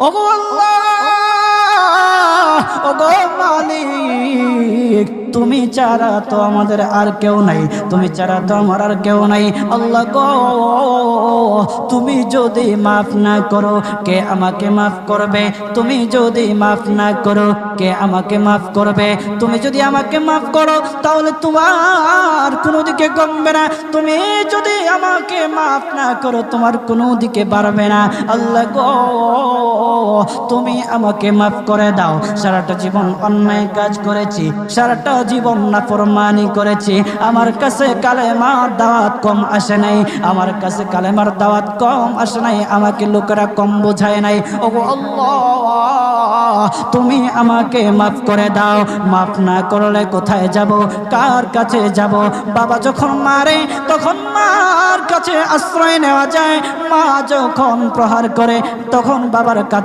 ওগো আল্লাহ, ওগো মালিক, তুমি ছাড়া তো আমাদের আর কেউ নাই, তুমি ছাড়া তো আমার আর কেউ নাই। আল্লাহ গো, তুমি যদি মাফ না করো কে আমাকে মাফ করবে? তুমি যদি মাফ না করো কে আমাকে মাফ করবে? তুমি যদি আমাকে মাফ করো তাহলে তোমার কোনো দিকে কমবে না, তুমি যদি আমাকে মাফ না করো তোমার কোনো দিকে বাড়বে না। আল্লাহ গো, তুমি আমাকে মাফ করে দাও। সারাটা জীবন অন্যায় কাজ করেছি, সারাটা জীবন নাফরমানি করেছি, আমার কাছে কালেমার দাওয়াত কম আসে নাই, আমার কাছে কালেমার দাওয়াত কম আসে নাই, আমাকে লোকেরা কম বোঝায় নাই। ওগো আল্লাহ, তুমি আমাকে মাফ করে দাও। মাফ না করলে কোথায় যাব, কার কাছে যাব? বাবা যখন মারে তখন মার কাছে আশ্রয় নেওয়া যায়, মা যখন প্রহার করে তখন বাবার কাছে